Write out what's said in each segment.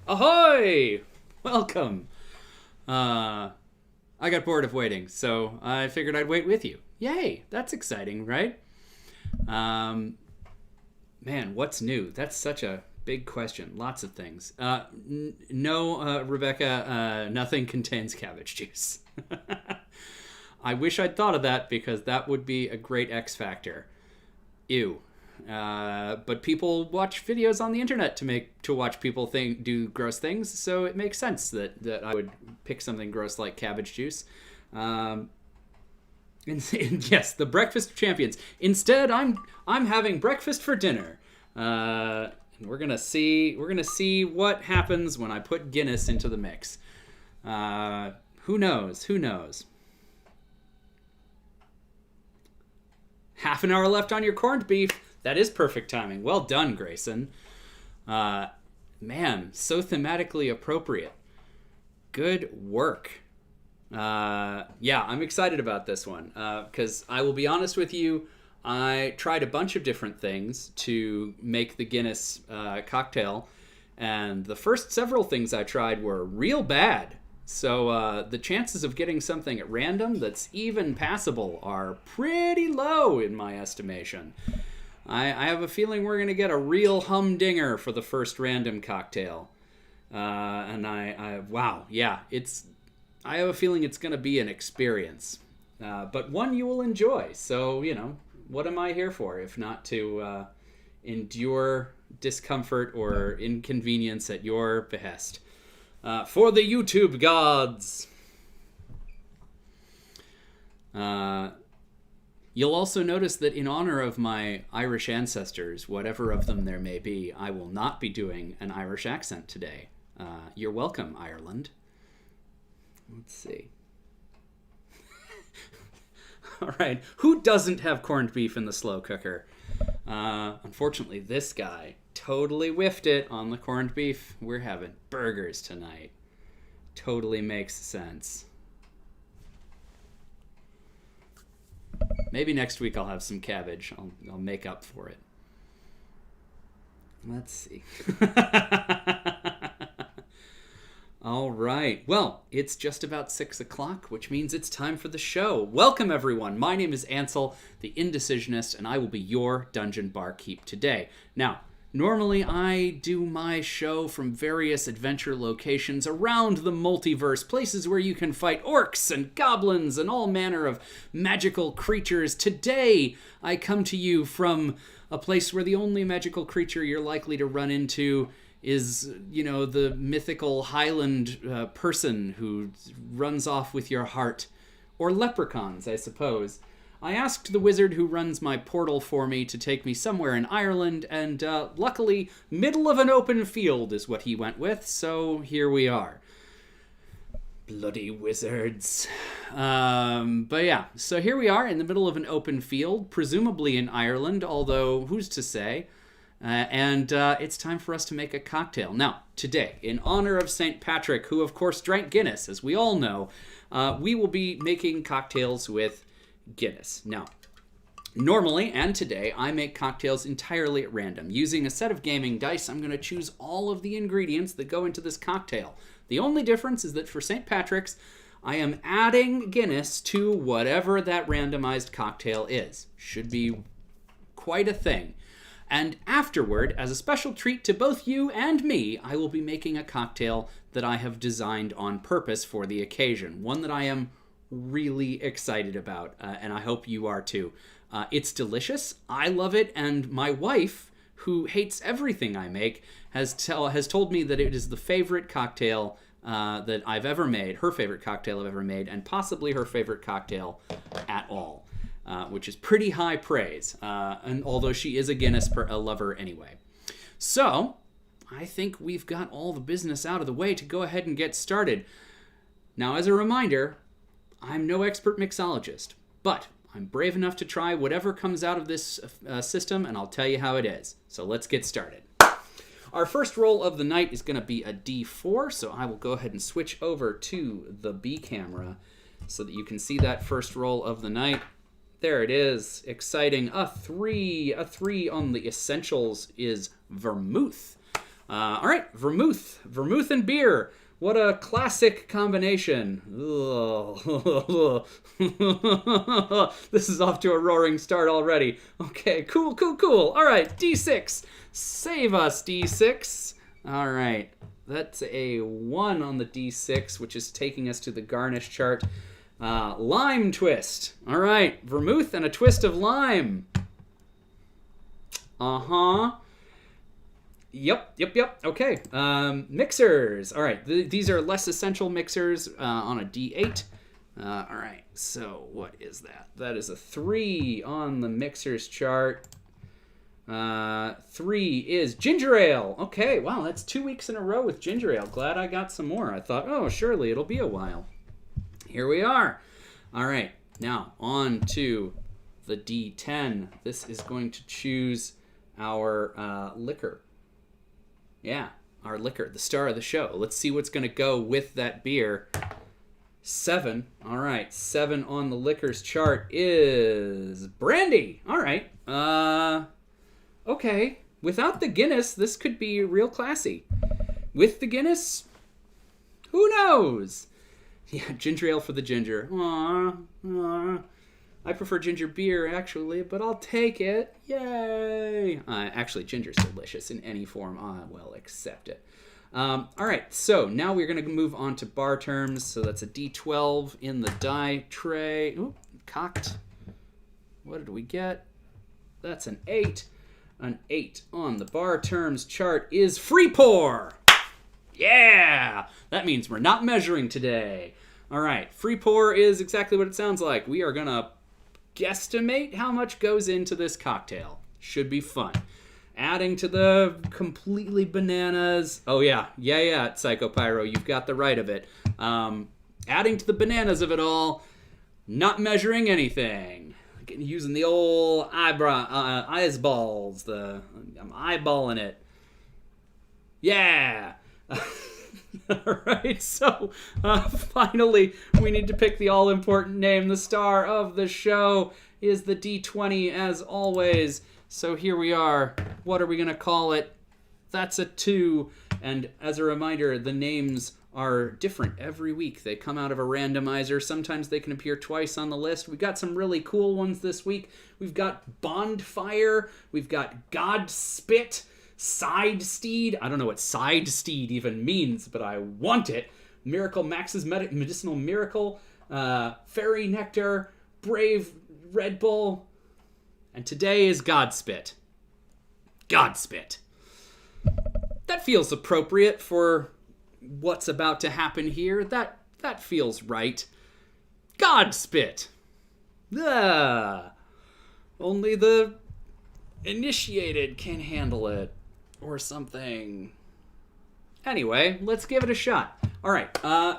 Ahoy! Welcome. I got bored of waiting, so I figured I'd wait with you. Yay! That's exciting, right? Man, what's new? That's such a big question. Lots of things. No, Rebecca, nothing contains cabbage juice. I wish I'd thought of that because that would be a great X factor. Ew. But people watch videos on the internet to watch people do gross things, so it makes sense that I would pick something gross like cabbage juice. And yes, the breakfast of champions. Instead, I'm having breakfast for dinner. And we're gonna see what happens when I put Guinness into the mix. Who knows? Who knows? Half an hour left on your corned beef. That is perfect timing. Well done, Grayson. Man, so thematically appropriate. Good work. Yeah, I'm excited about this one because I will be honest with you, I tried a bunch of different things to make the Guinness cocktail, and the first several things I tried were real bad. So the chances of getting something at random that's even passable are pretty low in my estimation. I have a feeling we're going to get a real humdinger for the first random cocktail. Wow, yeah, I have a feeling it's going to be an experience. But one you will enjoy. So, what am I here for if not to endure discomfort or inconvenience at your behest? For the YouTube gods! You'll also notice that in honor of my Irish ancestors, whatever of them there may be, I will not be doing an Irish accent today. You're welcome, Ireland. Let's see. All right. Who doesn't have corned beef in the slow cooker? Unfortunately, this guy totally whiffed it on the corned beef. We're having burgers tonight. Totally makes sense. Maybe next week I'll have some cabbage. I'll make up for it. Let's see. All right. Well, it's just about 6 o'clock, which means it's time for the show. Welcome, everyone. My name is Ansel, the Indecisionist, and I will be your Dungeon Barkeep today. Now, normally I do my show from various adventure locations around the multiverse, places where you can fight orcs and goblins and all manner of magical creatures. Today, I come to you from a place where the only magical creature you're likely to run into is, the mythical Highland person who runs off with your heart. Or leprechauns, I suppose. I asked the wizard who runs my portal for me to take me somewhere in Ireland, and luckily, middle of an open field is what he went with, so here we are. Bloody wizards. But yeah, so here we are in the middle of an open field, presumably in Ireland, although who's to say? And it's time for us to make a cocktail. Now, today, in honor of St. Patrick, who of course drank Guinness, as we all know, we will be making cocktails with Guinness. Now, normally, and today, I make cocktails entirely at random. Using a set of gaming dice, I'm going to choose all of the ingredients that go into this cocktail. The only difference is that for St. Patrick's, I am adding Guinness to whatever that randomized cocktail is. Should be quite a thing. And afterward, as a special treat to both you and me, I will be making a cocktail that I have designed on purpose for the occasion. One that I am really excited about, and I hope you are too. It's delicious. I love it, and my wife, who hates everything I make, has told me that it is the favorite cocktail that I've ever made, her favorite cocktail I've ever made, and possibly her favorite cocktail at all. Which is pretty high praise, and although she is a Guinness lover anyway. So, I think we've got all the business out of the way to go ahead and get started. Now, as a reminder, I'm no expert mixologist, but I'm brave enough to try whatever comes out of this system, and I'll tell you how it is. So let's get started. Our first roll of the night is going to be a D4, so I will go ahead and switch over to the B camera so that you can see that first roll of the night. There it is. Exciting. A 3. A 3 on the essentials is vermouth. All right, vermouth. Vermouth and beer. What a classic combination. This is off to a roaring start already. Okay, cool. All right, D6. Save us, D6. All right, that's a 1 on the D6, which is taking us to the garnish chart. Lime twist. All right, vermouth and a twist of lime. Yep. Okay. Mixers. All right. These are less essential mixers on a D8. All right. So what is that? That is a 3 on the mixers chart. 3 is ginger ale. Okay. Wow. That's 2 weeks in a row with ginger ale. Glad I got some more. I thought, oh, surely it'll be a while. Here we are. All right. Now on to the D10. This is going to choose our liquor. Yeah, our liquor, the star of the show. Let's see what's going to go with that beer. 7. All right, 7 on the liquors chart is Brandy. All right. Okay. Without the Guinness, this could be real classy. With the Guinness, who knows? Yeah, ginger ale for the ginger. Aww. I prefer ginger beer, actually, but I'll take it. Yay! Actually, ginger's delicious in any form. I will accept it. All right, so now we're going to move on to bar terms. So that's a D12 in the die tray. Ooh, cocked. What did we get? That's an 8. An 8 on the bar terms chart is free pour. Yeah! That means we're not measuring today. All right, free pour is exactly what it sounds like. We are going to guesstimate how much goes into this cocktail. Should be fun. Adding to the completely bananas. Oh, yeah, Psycho Pyro, you've got the right of it. Adding to the bananas of it all, not measuring anything. Using the old eyes balls. I'm eyeballing it. Yeah. All right, so finally, we need to pick the all-important name. The star of the show is the D20, as always. So here we are. What are we going to call it? That's a 2. And as a reminder, the names are different every week. They come out of a randomizer. Sometimes they can appear twice on the list. We've got some really cool ones this week. We've got Bondfire. We've got Godspit. Side Steed. I don't know what Side Steed even means, but I want it. Miracle Max's Medicinal Miracle. Fairy Nectar. Brave Red Bull. And today is Godspit. Godspit. That feels appropriate for what's about to happen here. That feels right. Godspit. Only the initiated can handle it. Or something. Anyway, let's give it a shot. All right,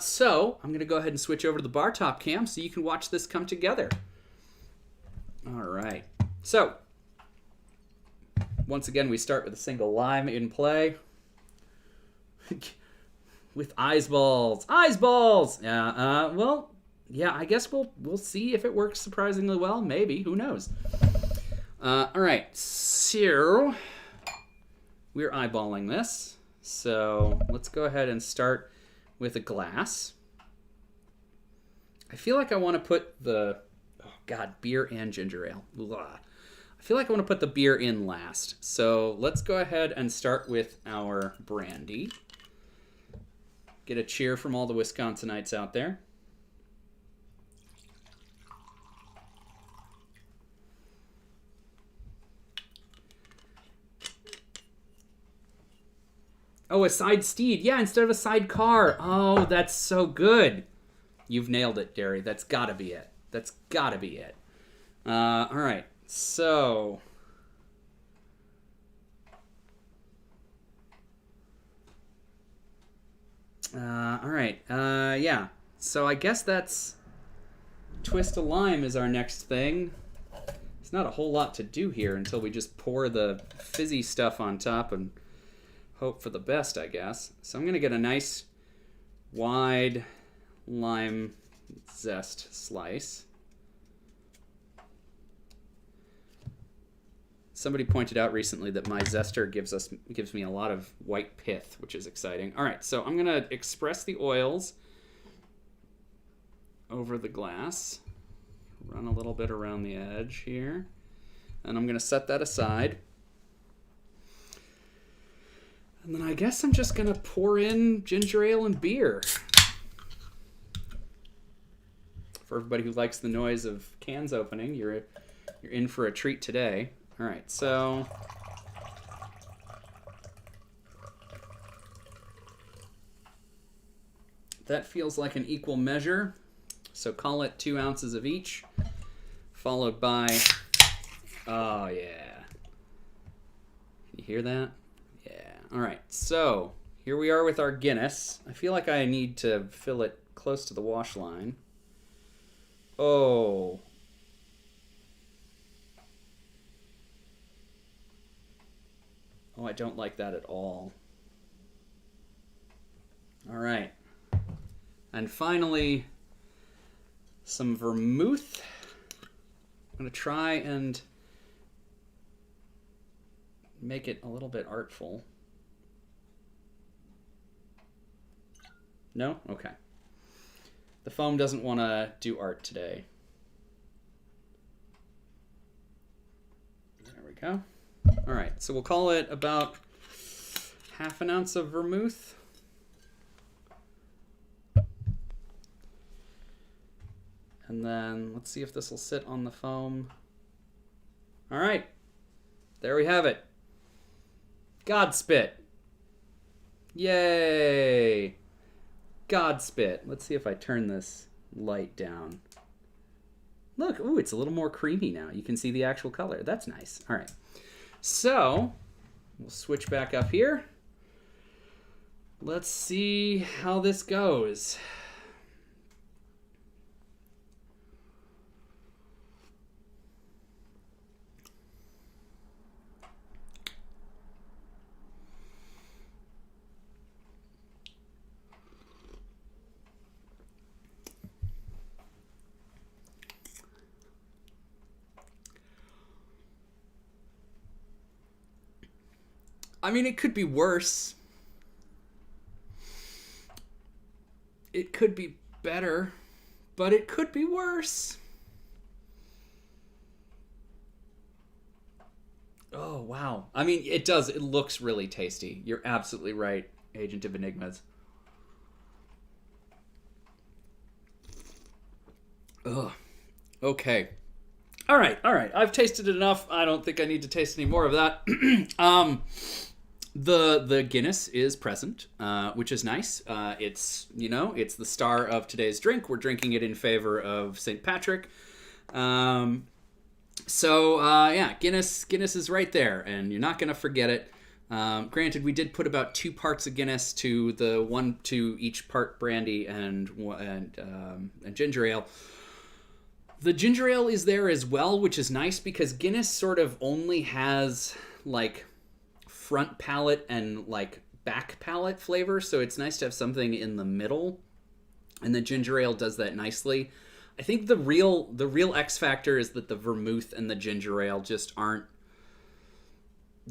so I'm going to go ahead and switch over to the bar top cam so you can watch this come together. All right. So, once again, we start with a single lime in play. With eyes balls. Eyes balls! Yeah, well, yeah, I guess we'll see if it works surprisingly well. Maybe. Who knows? All right, so we're eyeballing this. So let's go ahead and start with a glass. I feel like I want to put the... Oh, God, beer and ginger ale. Ugh. I feel like I want to put the beer in last. So let's go ahead and start with our brandy. Get a cheer from all the Wisconsinites out there. Oh, a side steed. Yeah, instead of a side car. Oh, that's so good. You've nailed it, Derry. That's got to be it. That's got to be it. All right. So... all right. Yeah. So I guess that's... Twista Lime is our next thing. There's not a whole lot to do here until we just pour the fizzy stuff on top and hope for the best, I guess. So I'm going to get a nice wide lime zest slice. Somebody pointed out recently that my zester gives me a lot of white pith, which is exciting. All right, so I'm going to express the oils over the glass. Run a little bit around the edge here. And I'm going to set that aside. And then I guess I'm just going to pour in ginger ale and beer. For everybody who likes the noise of cans opening, you're in for a treat today. All right, so that feels like an equal measure. So call it 2 ounces of each, followed by, oh yeah. You hear that? Yeah. All right, so here we are with our Guinness. I feel like I need to fill it close to the wash line. Oh. Oh, I don't like that at all. All right. And finally, some vermouth. I'm going to try and make it a little bit artful. No? Okay. The foam doesn't want to do art today. There we go. All right, so we'll call it about half an ounce of vermouth. And then let's see if this will sit on the foam. All right, there we have it. Godspit. Yay. Godspit. Let's see if I turn this light down. Look, ooh, it's a little more creamy now. You can see the actual color. That's nice. All right. So, we'll switch back up here. Let's see how this goes. I mean, it could be worse. It could be better, but it could be worse. Oh, wow. I mean, it does. It looks really tasty. You're absolutely right, Agent of Enigmas. Ugh. Okay. All right. I've tasted it enough. I don't think I need to taste any more of that. The Guinness is present, which is nice. It's the star of today's drink. We're drinking it in favor of St. Patrick. Yeah, Guinness is right there, and you're not gonna forget it. Granted, we did put about 2 parts of Guinness to each part brandy and ginger ale. The ginger ale is there as well, which is nice because Guinness sort of only has like front palate and like back palate flavor, so it's nice to have something in the middle, and the ginger ale does that nicely. I think the real X factor is that the vermouth and the ginger ale just aren't.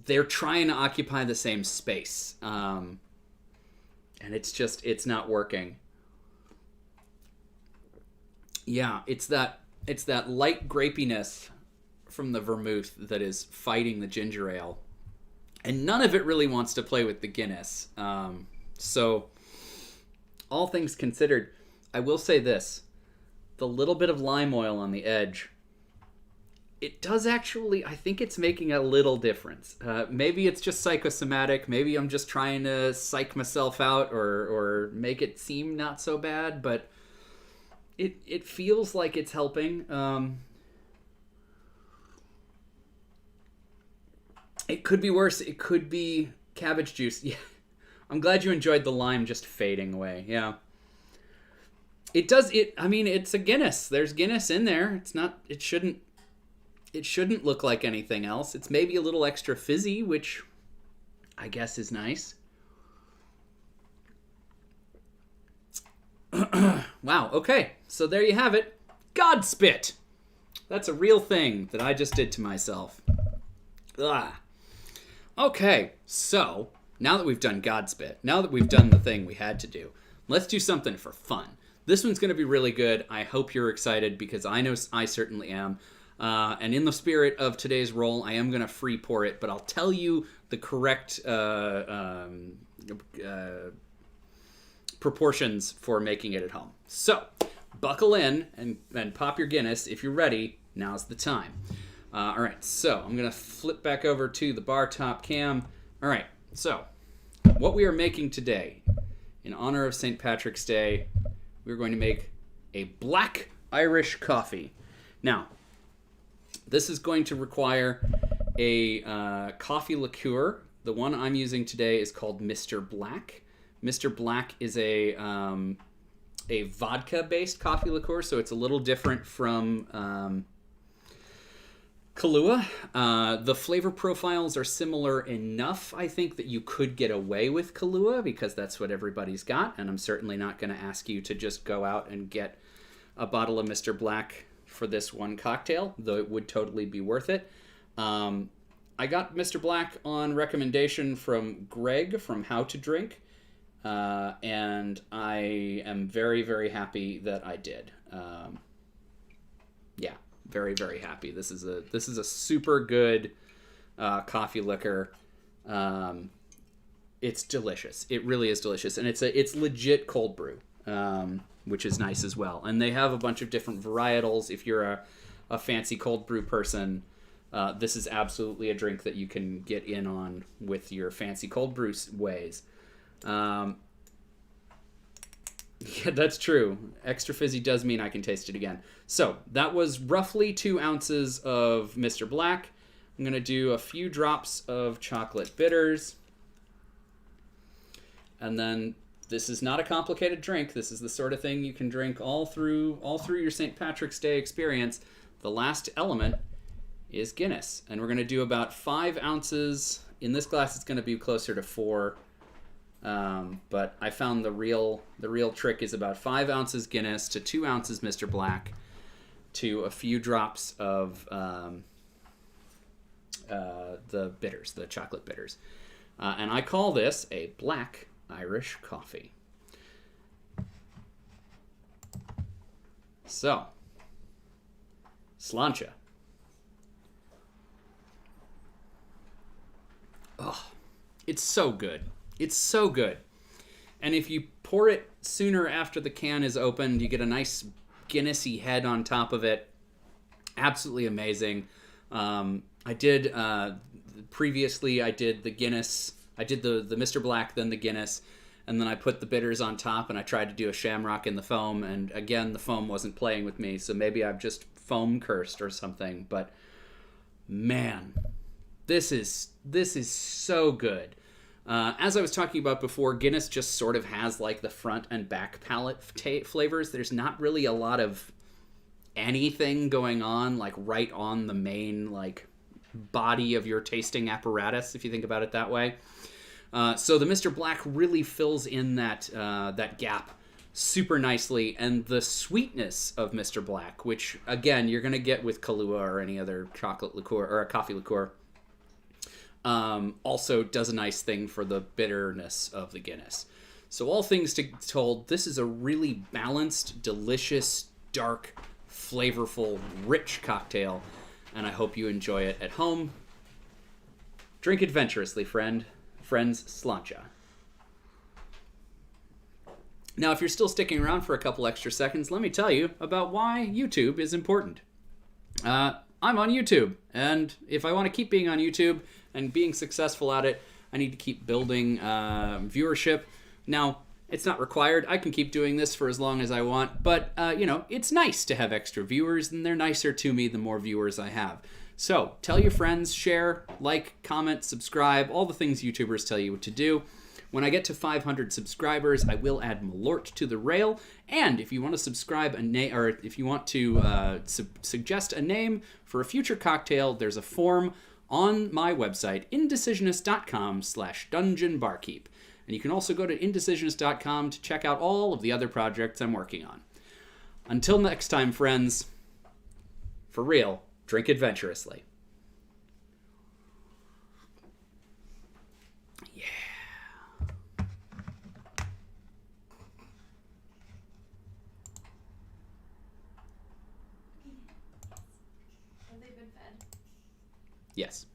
They're trying to occupy the same space, and it's not working. Yeah, it's that light grapiness from the vermouth that is fighting the ginger ale. And none of it really wants to play with the Guinness. So, all things considered, I will say this. The little bit of lime oil on the edge, it does actually, I think it's making a little difference. Maybe it's just psychosomatic. Maybe I'm just trying to psych myself out or make it seem not so bad. But it feels like it's helping. It could be worse. It could be cabbage juice. Yeah. I'm glad you enjoyed the lime just fading away. Yeah. It does I mean, it's a Guinness. There's Guinness in there. It shouldn't look like anything else. It's maybe a little extra fizzy, which I guess is nice. Wow. Okay. So there you have it. Godspit. That's a real thing that I just did to myself. Ugh. Okay, so now that we've done Godspit, now that we've done the thing we had to do, let's do something for fun. This one's going to be really good. I hope you're excited because I know I certainly am. And in the spirit of today's roll, I am going to free pour it, but I'll tell you the correct proportions for making it at home. So, buckle in and pop your Guinness. If you're ready, now's the time. All right, so I'm going to flip back over to the bar top cam. All right, so what we are making today, in honor of St. Patrick's Day, we're going to make a black Irish coffee. Now, this is going to require a coffee liqueur. The one I'm using today is called Mr. Black. Mr. Black is a vodka-based coffee liqueur, so it's a little different from Kahlua. The flavor profiles are similar enough, I think, that you could get away with Kahlua because that's what everybody's got, and I'm certainly not going to ask you to just go out and get a bottle of Mr. Black for this one cocktail, though it would totally be worth it. I got Mr. Black on recommendation from Greg from How to Drink, and I am very, very happy that I did. Yeah, very, very happy. This is a super good coffee liquor. It's delicious. It really is delicious, and it's legit cold brew, which is nice as well. And they have a bunch of different varietals. If you're a fancy cold brew person, this is absolutely a drink that you can get in on with your fancy cold brew ways. Yeah, that's true. Extra fizzy does mean I can taste it again. So that was roughly 2 ounces of Mr. Black. I'm going to do a few drops of chocolate bitters. And then this is not a complicated drink. This is the sort of thing you can drink all through your St. Patrick's Day experience. The last element is Guinness. And we're going to do about 5 ounces. In this glass, it's going to be closer to 4. But I found the real trick is about 5 ounces Guinness to 2 ounces Mr. Black to a few drops of the bitters, the chocolate bitters. And I call this a black Irish coffee. So, sláinte. Oh, it's so good. It's so good. And if you pour it sooner after the can is opened, you get a nice Guinness-y head on top of it. Absolutely amazing. I did previously, I did the Guinness. I did the Mr. Black, then the Guinness, and then I put the bitters on top, and I tried to do a shamrock in the foam, and again, the foam wasn't playing with me, so maybe I've just foam cursed or something, but man, this is so good. As I was talking about before, Guinness just sort of has like the front and back palate flavors. There's not really a lot of anything going on like right on the main like body of your tasting apparatus, if you think about it that way. So the Mr. Black really fills in that gap super nicely, and the sweetness of Mr. Black, which again you're gonna get with Kahlua or any other chocolate liqueur or a coffee liqueur, also does a nice thing for the bitterness of the Guinness. So all things told, this is a really balanced, delicious, dark, flavorful, rich cocktail, and I hope you enjoy it at home. Drink adventurously, friends, sláinte. Now, if you're still sticking around for a couple extra seconds, let me tell you about why YouTube is important. I'm on YouTube, and if I want to keep being on YouTube and being successful at it, I need to keep building viewership. Now, it's not required. I can keep doing this for as long as I want, but, it's nice to have extra viewers, and they're nicer to me the more viewers I have. So, tell your friends, share, like, comment, subscribe, all the things YouTubers tell you what to do. When I get to 500 subscribers, I will add Malort to the rail. And if you want to subscribe or if you want to suggest a name for a future cocktail, there's a form on my website, indecisionist.com/dungeonbarkeep. And you can also go to indecisionist.com to check out all of the other projects I'm working on. Until next time, friends, for real, drink adventurously. fed? Yes.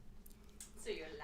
So you're lying.